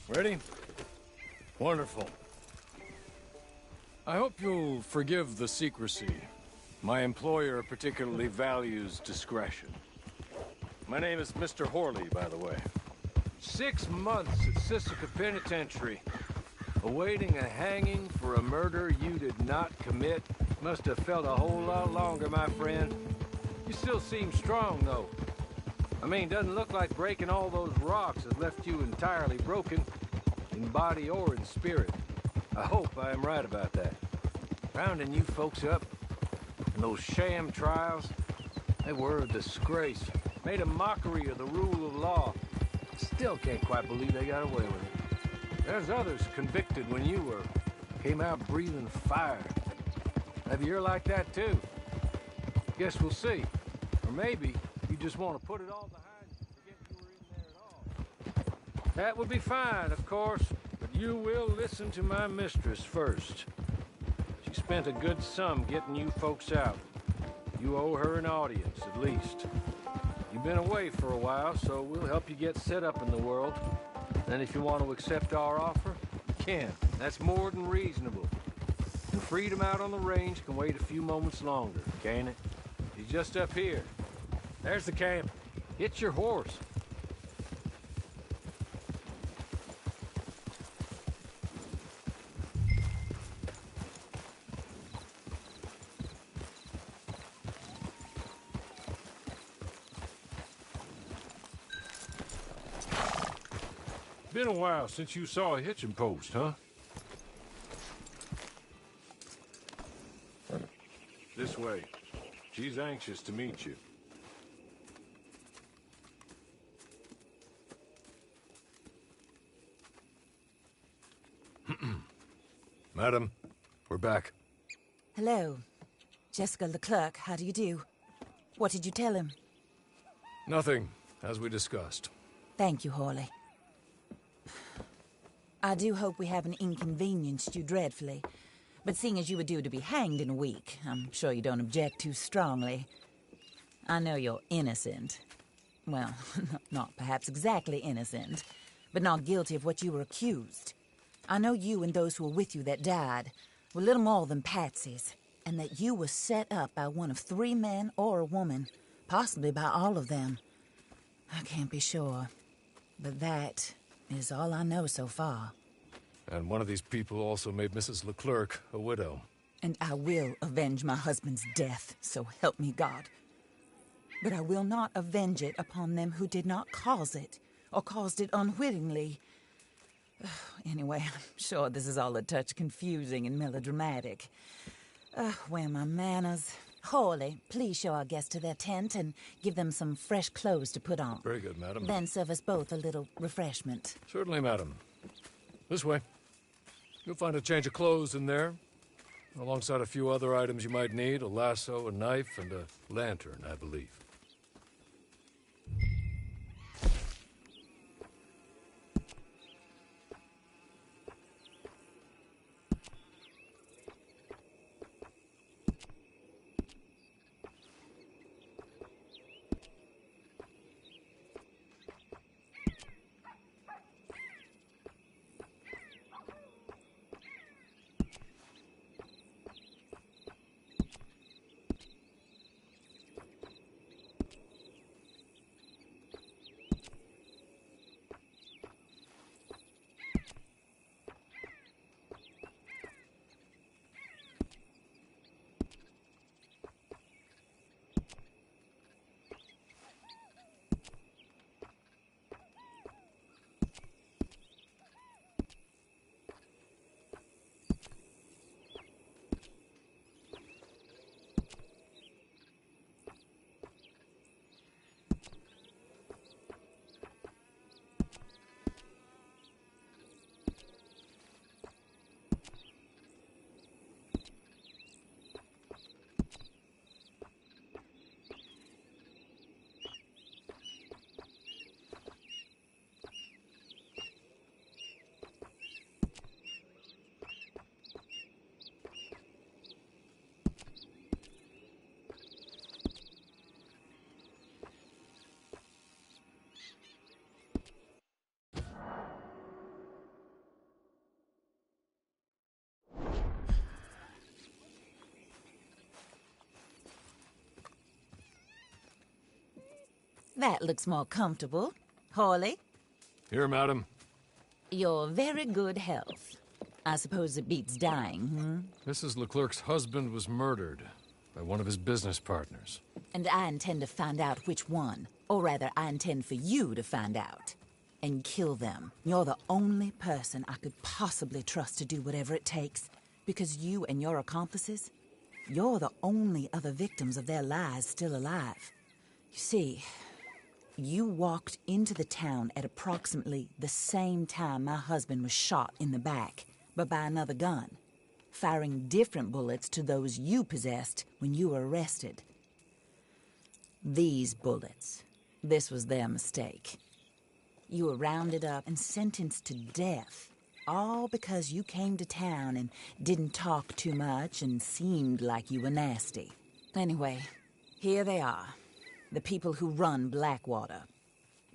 Ready? Wonderful. I hope you'll forgive the secrecy. My employer particularly values discretion. My name is Mr. Horley, by the way. 6 months at Sisika Penitentiary, awaiting a hanging for a murder you did not commit. Must have felt a whole lot longer, my friend. You still seem strong, though. I mean, doesn't look like breaking all those rocks has left you entirely broken, in body or in spirit. I hope I am right about that. Rounding you folks up, and those sham trials, they were a disgrace. Made a mockery of the rule of law. Still can't quite believe they got away with it. There's others convicted when you were. Came out breathing fire. Maybe you're like that too. Guess we'll see. Or maybe you just want to put it all behind you and forget you were in there at all. That would be fine, of course, but you will listen to my mistress first. She spent a good sum getting you folks out. You owe her an audience, at least. You've been away for a while, so we'll help you get set up in the world. Then if you want to accept our offer, you can. That's more than reasonable. And freedom out on the range can wait a few moments longer, can't it? He's just up here. There's the camp. Hit your horse. Been a while since you saw a hitching post, huh? This way. She's anxious to meet you. Madam, we're back. Hello. Jessica Leclerc, how do you do? What did you tell him? Nothing, as we discussed. Thank you, Horley. I do hope we haven't inconvenienced you dreadfully. But seeing as you were due to be hanged in a week, I'm sure you don't object too strongly. I know you're innocent. Well, not perhaps exactly innocent, but not guilty of what you were accused. I know you and those who were with you that died were little more than patsies, and that you were set up by one of 3 men or a woman, possibly by all of them. I can't be sure, but that is all I know so far. And one of these people also made Mrs. Leclerc a widow. And I will avenge my husband's death, so help me God. But I will not avenge it upon them who did not cause it, or caused it unwittingly. Anyway, I'm sure this is all a touch confusing and melodramatic. Where are my manners? Horley, please show our guests to their tent and give them some fresh clothes to put on. Very good, madam. Then serve us both a little refreshment. Certainly, madam. This way. You'll find a change of clothes in there, alongside a few other items you might need, a lasso, a knife, and a lantern, I believe. That looks more comfortable. Hawley, Here, madam. your very good health. I suppose it beats dying, Mrs. Leclerc's husband was murdered by one of his business partners. And I intend to find out which one. Or rather, I intend for you to find out. And kill them. You're the only person I could possibly trust to do whatever it takes. Because you and your accomplices, you're the only other victims of their lies still alive. You see, you walked into the town at approximately the same time my husband was shot in the back, but by another gun, firing different bullets to those you possessed when you were arrested. These bullets, this was their mistake. You were rounded up and sentenced to death, all because you came to town and didn't talk too much and seemed like you were nasty. Anyway, here they are, the people who run Blackwater.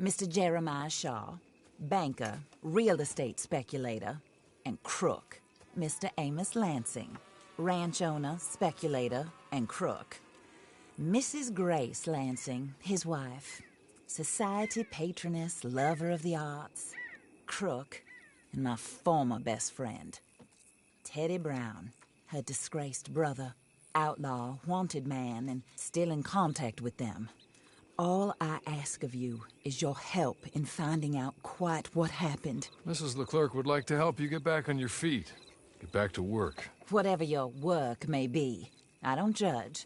Mr. Jeremiah Shaw, banker, real estate speculator, and crook. Mr. Amos Lansing, ranch owner, speculator, and crook. Mrs. Grace Lansing, his wife, society patroness, lover of the arts, crook, and my former best friend. Teddy Brown, her disgraced brother, outlaw, wanted man, and still in contact with them. All I ask of you is your help in finding out quite what happened. Mrs. Leclerc would like to help you get back on your feet. Get back to work. Whatever your work may be, I don't judge.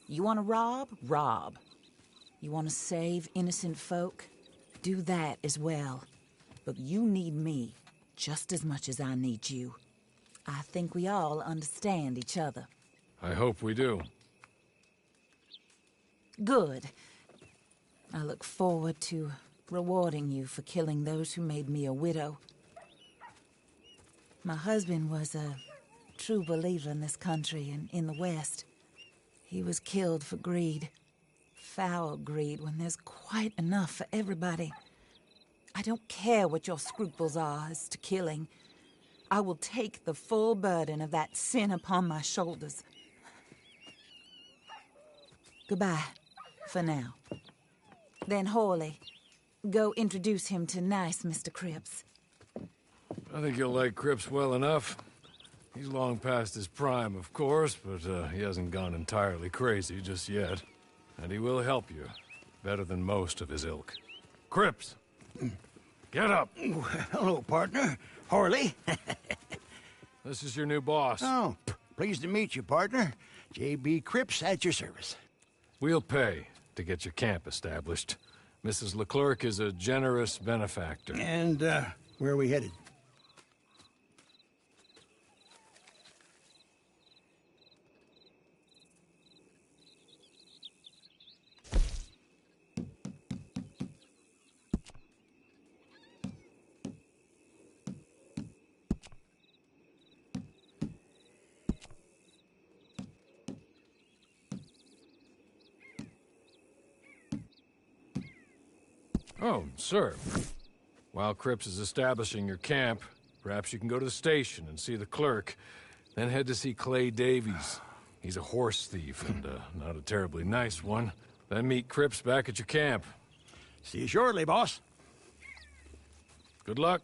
You want to rob? Rob. You want to save innocent folk? Do that as well. But you need me just as much as I need you. I think we all understand each other. I hope we do. Good. I look forward to rewarding you for killing those who made me a widow. My husband was a true believer in this country and in the West. He was killed for greed. Foul greed when there's quite enough for everybody. I don't care what your scruples are as to killing. I will take the full burden of that sin upon my shoulders. Goodbye, for now. Then Hawley, go introduce him to nice Mr. Cripps. I think you'll like Cripps well enough. He's long past his prime, of course, but he hasn't gone entirely crazy just yet. And he will help you, better than most of his ilk. Cripps! Get up! Hello, partner. Hawley. This is your new boss. Oh, pleased to meet you, partner. J.B. Cripps at your service. We'll pay to get your camp established. Mrs. Leclerc is a generous benefactor. And, where are we headed? Oh, sir. While Cripps is establishing your camp, perhaps you can go to the station and see the clerk, then head to see Clay Davies. He's a horse thief, and not a terribly nice one. Then meet Cripps back at your camp. See you shortly, boss. Good luck.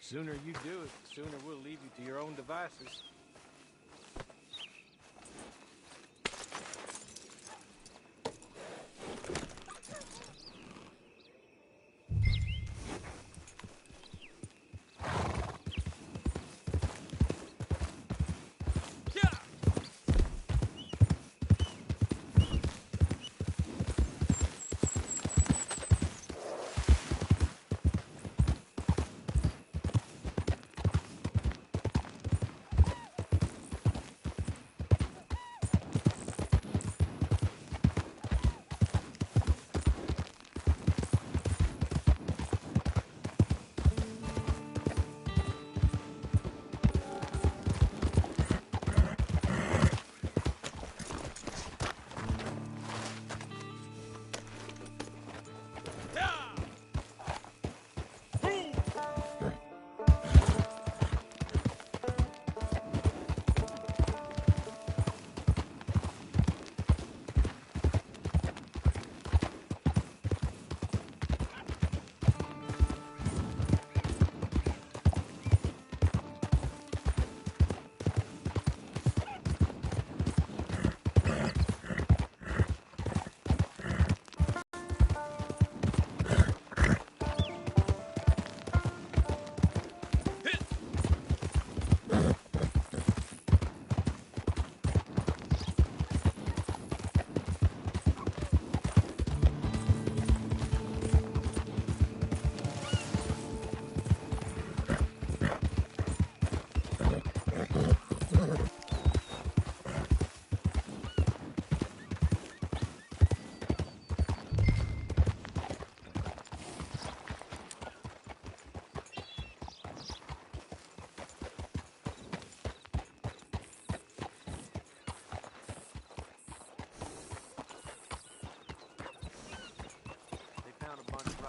Sooner you do it, the sooner we'll leave you to your own devices.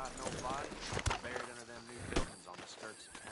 find no bodies buried under them new buildings on the skirts of town.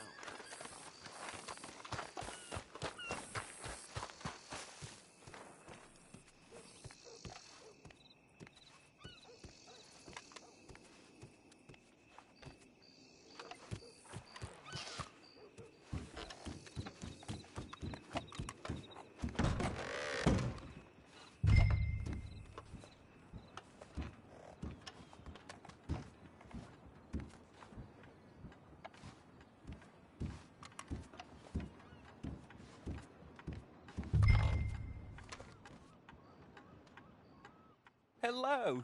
Hello.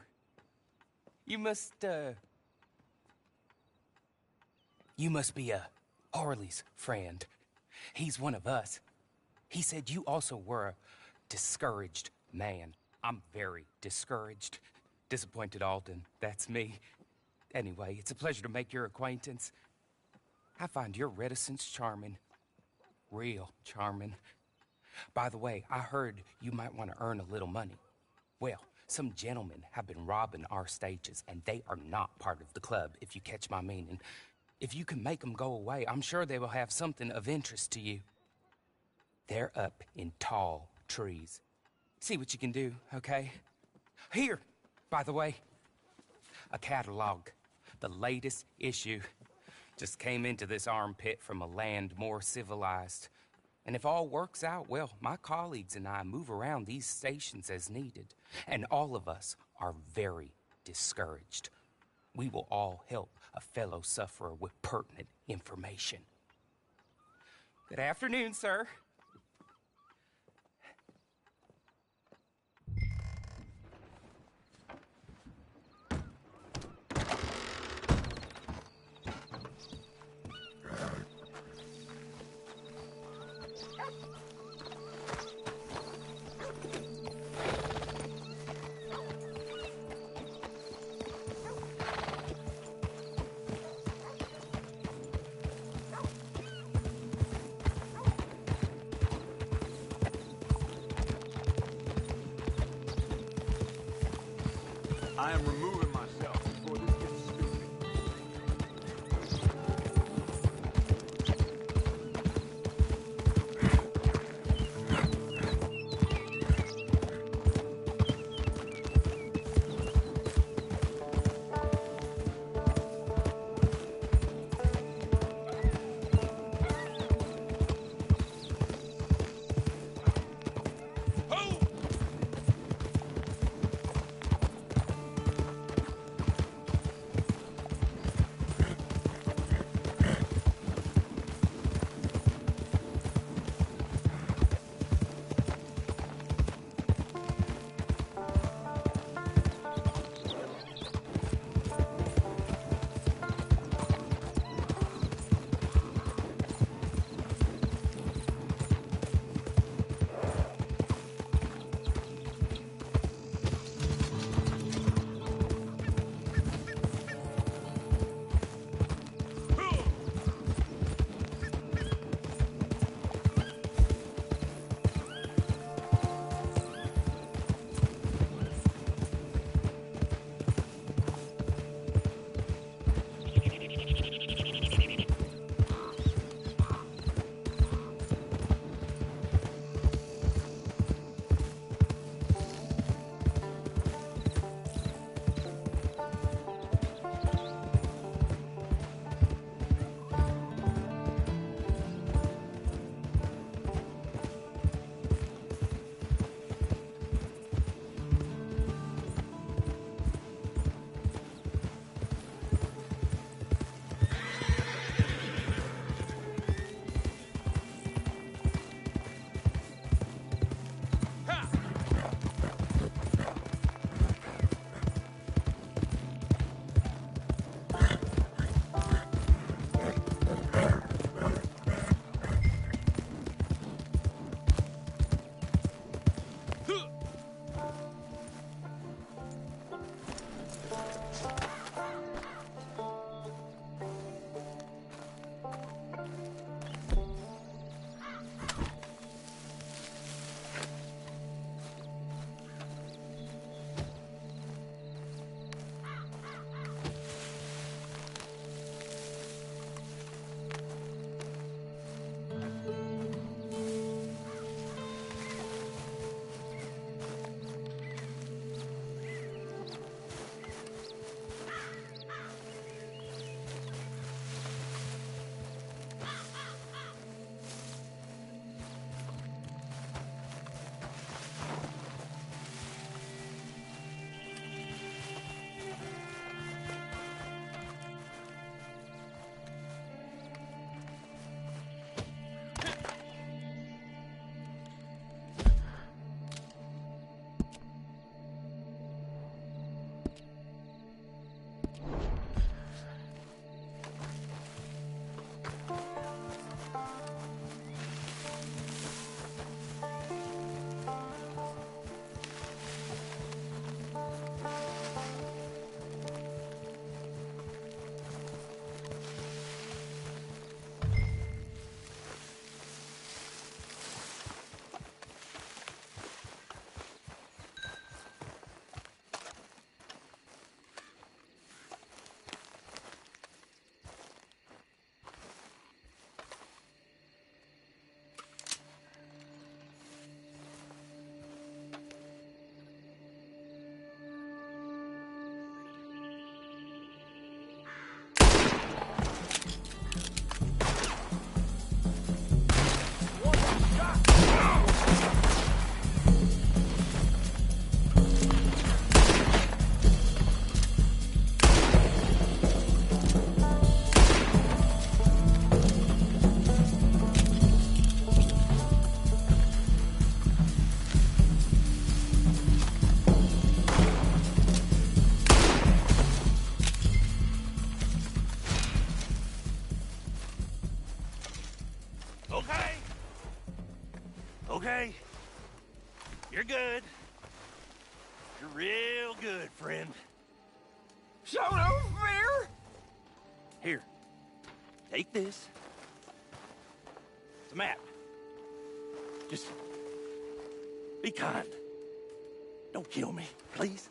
You must be Harley's friend. He's one of us. He said you also were a discouraged man. I'm very discouraged. Disappointed Alden, that's me. Anyway, it's a pleasure to make your acquaintance. I find your reticence charming. Real charming. By the way, I heard you might want to earn a little money. Well, some gentlemen have been robbing our stages, and they are not part of the club, if you catch my meaning. If you can make them go away, I'm sure they will have something of interest to you. They're up in tall trees. See what you can do, okay? Here, by the way, a catalog. The latest issue. Just came into this armpit from a land more civilized. And if all works out, well, my colleagues and I move around these stations as needed. And all of us are very discouraged. We will all help a fellow sufferer with pertinent information. Good afternoon, sir. I am removing myself before this gets stupid. real good, friend. So no fear? Here, take this. It's a map. Just be kind. Don't kill me, please.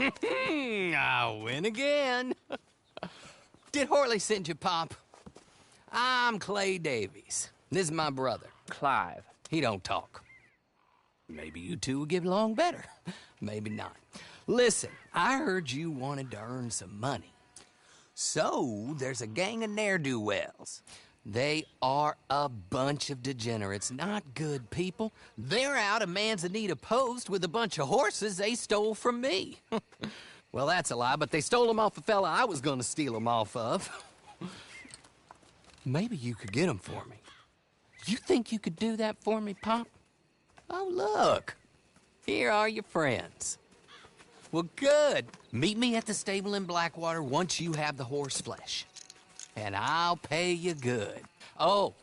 I win again. Did Horley send you, Pop? I'm Clay Davies. This is my brother. Clive. He don't talk. Maybe you two will get along better. Maybe not. Listen, I heard you wanted to earn some money. So, there's a gang of ne'er-do-wells. They are a bunch of degenerates, not good people. They're out of Manzanita Post with a bunch of horses they stole from me. Well, that's a lie, but they stole them off a fella I was gonna steal them off of. Maybe you could get them for me. You think you could do that for me, Pop? Oh, look. Here are your friends. Well, good. Meet me at the stable in Blackwater once you have the horse flesh. And I'll pay you good. Oh,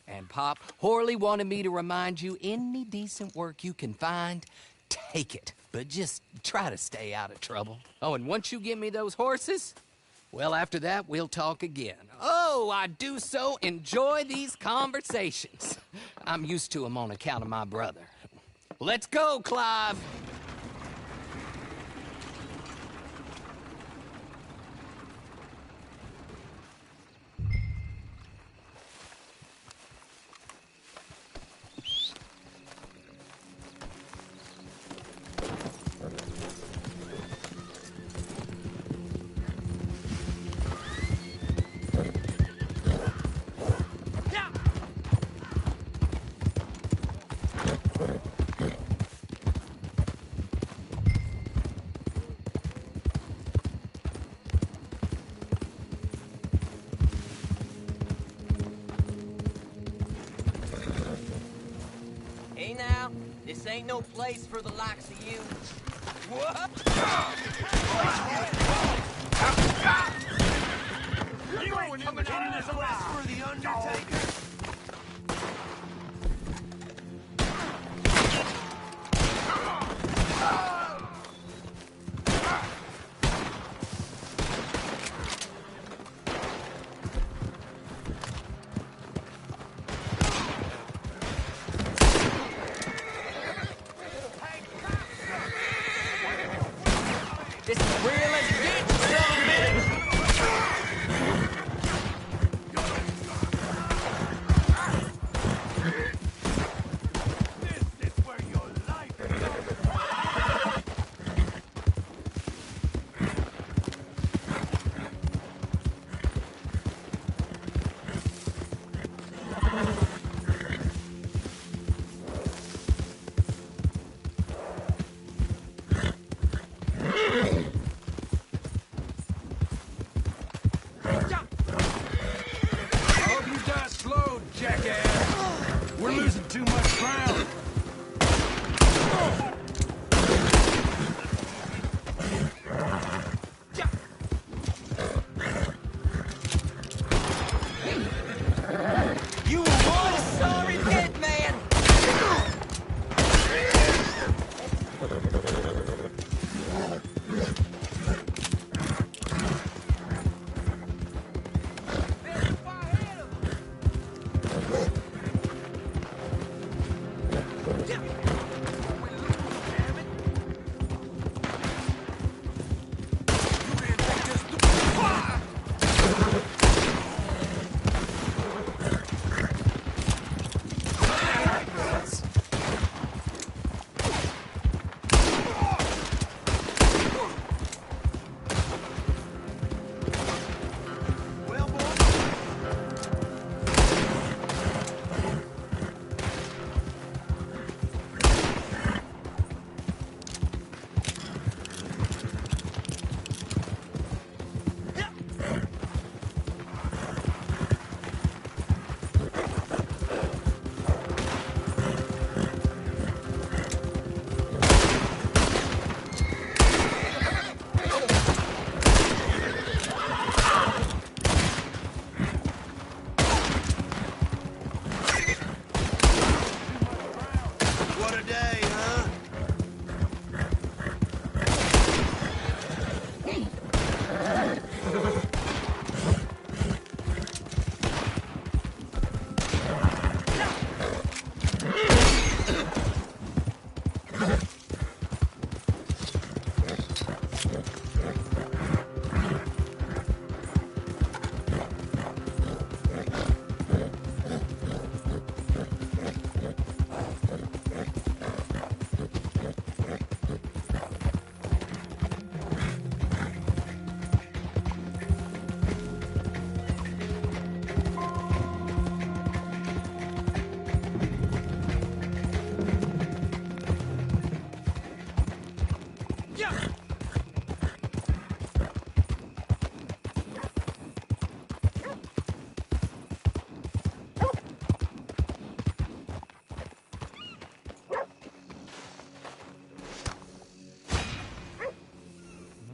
and Pop, Horley wanted me to remind you, any decent work you can find, take it. But just try to stay out of trouble. Oh, and once you give me those horses, well, after that, we'll talk again. Oh, I do so enjoy these conversations. I'm used to them on account of my brother. Let's go, Clive. Hey now, this ain't no place for the likes of you. What? You ain't coming in this arrest for the Undertaker? This is real as it gets, son of a bitch! This is where your life is.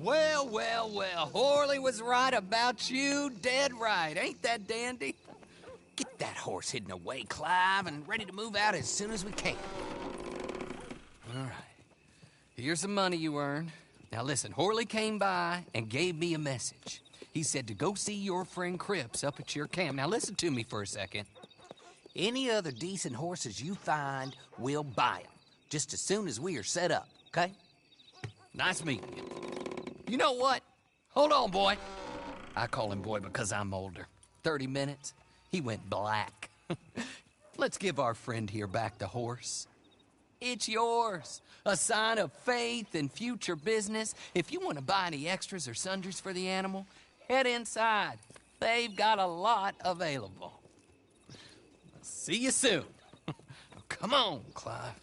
Well, well, well. Horley was right about you, dead right. Ain't that dandy? Get that horse hidden away, Clive, and ready to move out as soon as we can. All right. Here's the money you earned. Now listen, Horley came by and gave me a message. He said to go see your friend Cripps up at your camp. Now listen to me for a second. Any other decent horses you find, we'll buy them. Just as soon as we are set up, okay? Nice meeting you. You know what? Hold on, boy. I call him boy because I'm older. 30 minutes, he went black. Let's give our friend here back the horse. It's yours. A sign of faith and future business. If you want to buy any extras or sundries for the animal, head inside. They've got a lot available. See you soon. Come on, Clive.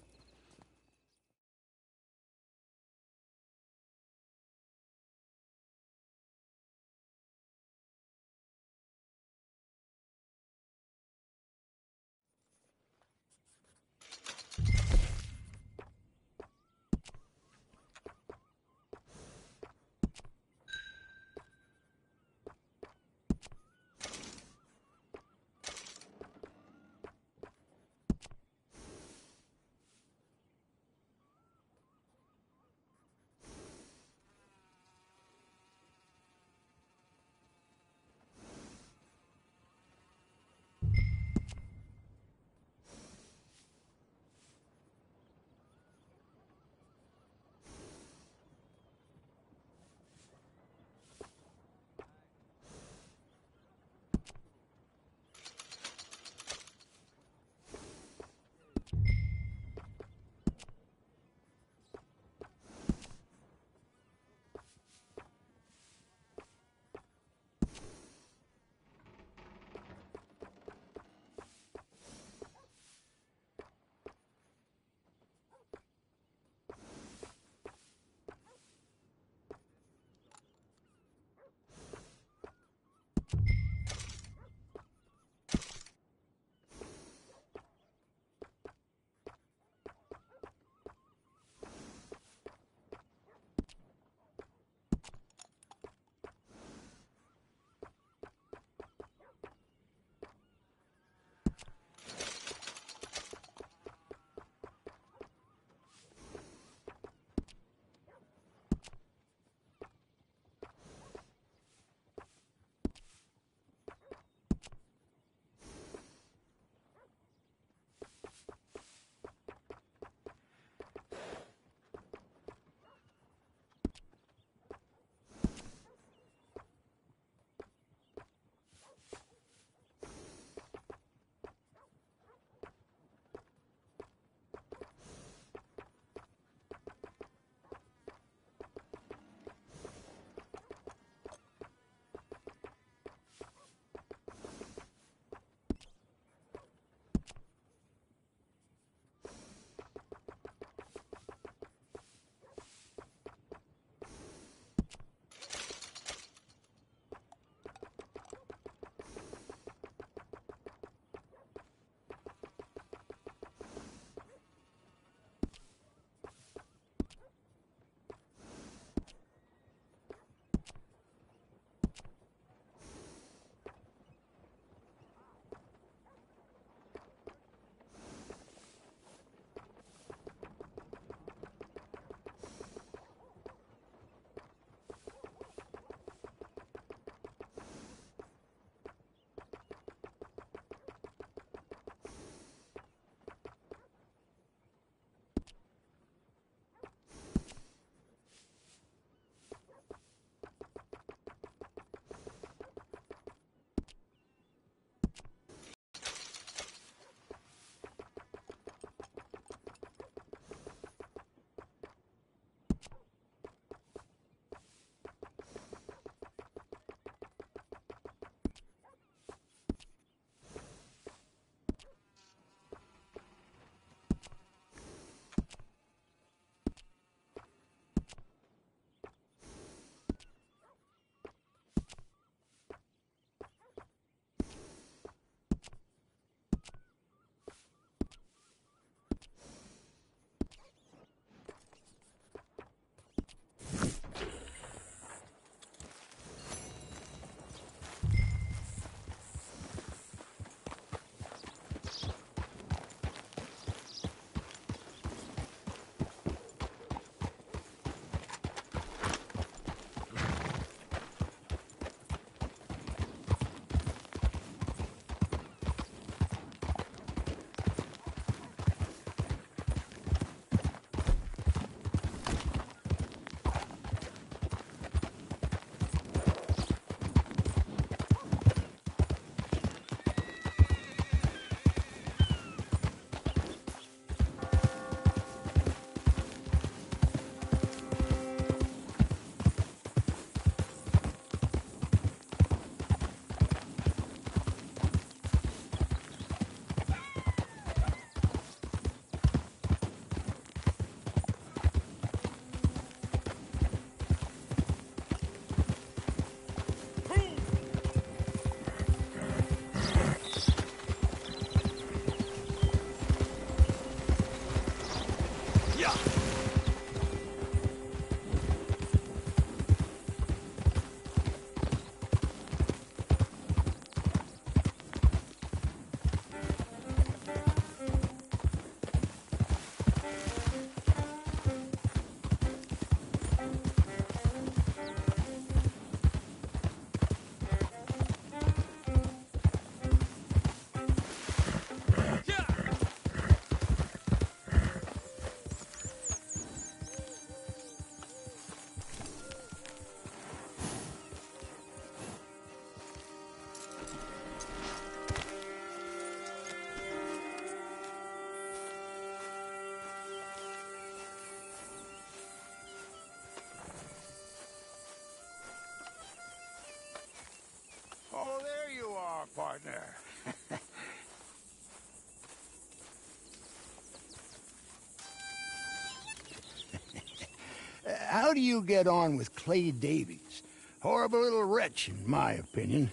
how do you get on with Clay Davies? Horrible little wretch, in my opinion.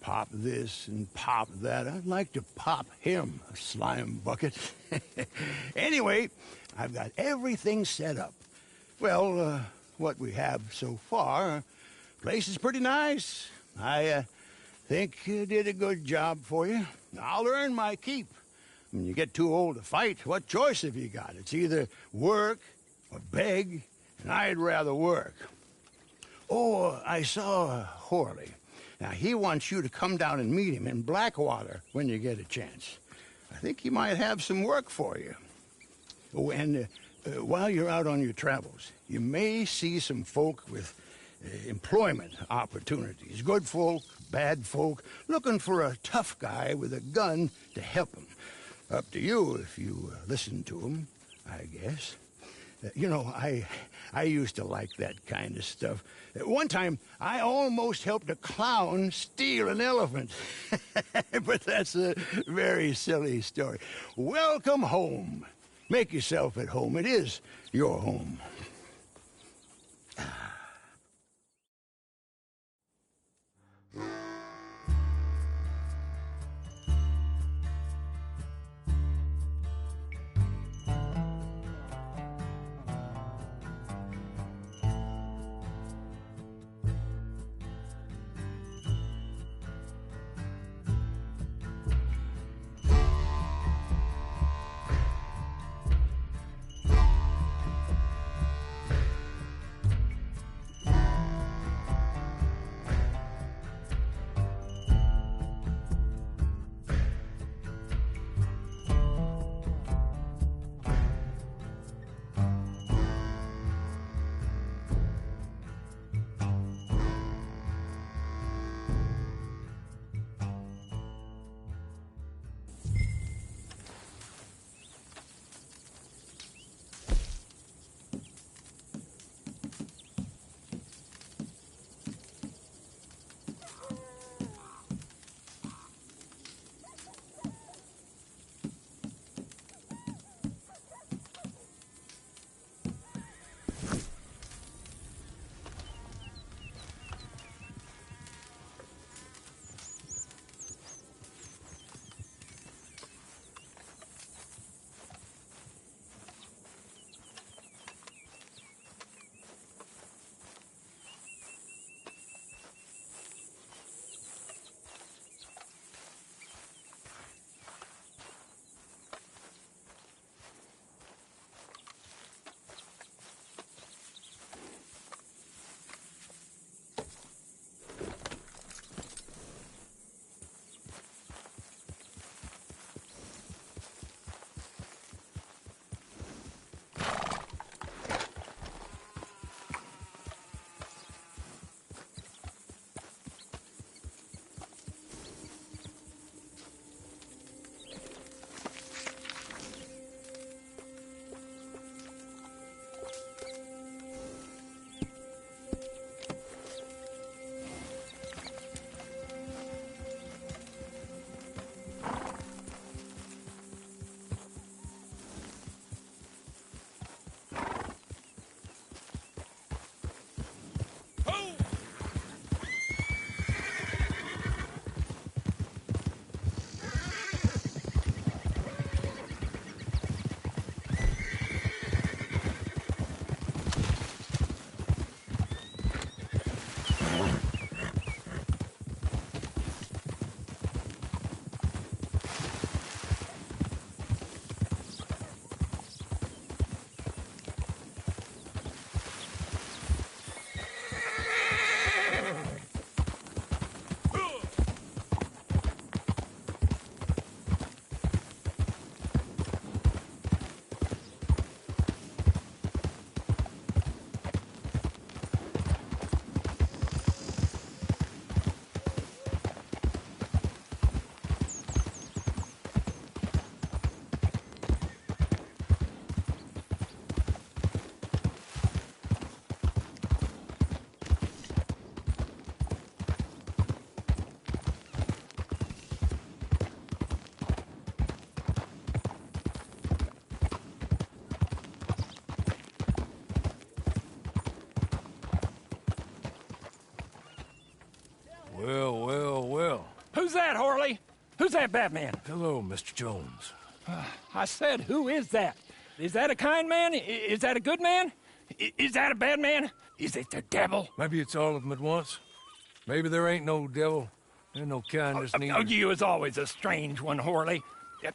Pop this and pop that. I'd like to pop him, a slime bucket. Anyway, I've got everything set up. Well, what we have so far, place is pretty nice. I think you did a good job for you. I'll earn my keep. When you get too old to fight, what choice have you got? It's either work or beg, and I'd rather work. Oh, I saw Horley. Now, he wants you to come down and meet him in Blackwater when you get a chance. I think he might have some work for you. Oh, and while you're out on your travels, you may see some folk with employment opportunities. Good folk, bad folk, looking for a tough guy with a gun to help them. Up to you if you listen to them, I guess. You know, I used to like that kind of stuff. One time, I almost helped a clown steal an elephant. But that's a very silly story. Welcome home. Make yourself at home. It is your home. Well. Who's that, Harley? Who's that Batman? Hello, Mr. Jones. I said, who is that? Is that a kind man? Is that a good man? Is that a bad man? Is it the devil? Maybe it's all of them at once. Maybe there ain't no devil. There's no kindness neither. You is always a strange one, Harley.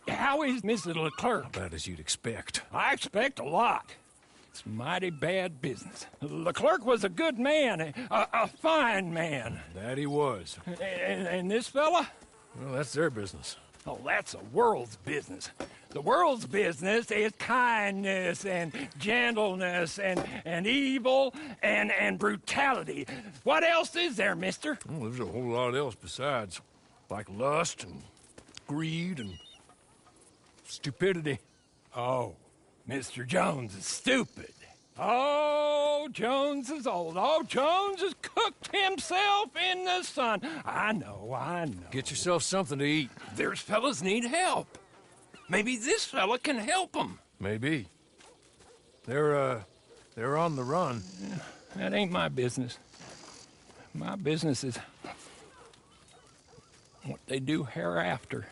How is Mrs. Leclerc? About as you'd expect. I expect a lot. It's mighty bad business. Leclerc was a good man, a fine man. That he was. And this fella? Well, that's their business. Oh, that's the world's business. The world's business is kindness and gentleness and evil and brutality. What else is there, mister? Well, there's a whole lot else besides. Like lust and greed and stupidity. Oh, Mr. Jones is stupid. Oh, Jones is old. Oh, Jones has cooked himself in the sun. I know. Get yourself something to eat. There's fellas need help. Maybe this fella can help them. Maybe. They're on the run. That ain't my business. My business is what they do hereafter.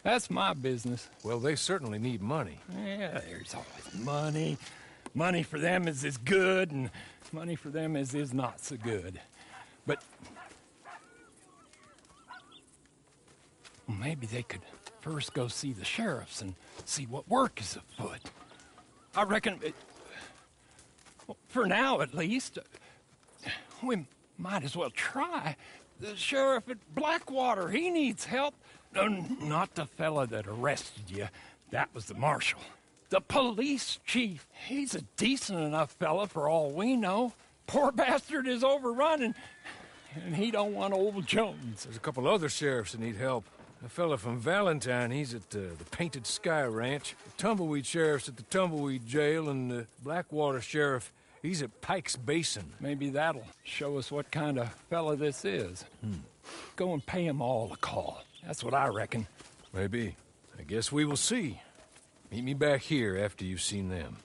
That's my business. Well, they certainly need money. Yeah, there's always money. Money for them is good, and money for them is not so good. But maybe they could first go see the sheriffs and see what work is afoot. I reckon, for now at least, we might as well try. The sheriff at Blackwater, he needs help. Not the fella that arrested you. That was the marshal. The police chief, he's a decent enough fella for all we know. Poor bastard is overrun, and he don't want old Jones. There's a couple other sheriffs that need help. A fella from Valentine, he's at the Painted Sky Ranch. The Tumbleweed sheriff's at the Tumbleweed Jail, and the Blackwater sheriff, he's at Pike's Basin. Maybe that'll show us what kind of fella this is. Go and pay them all a call. That's what I reckon. Maybe. I guess we will see. Meet me back here after you've seen them.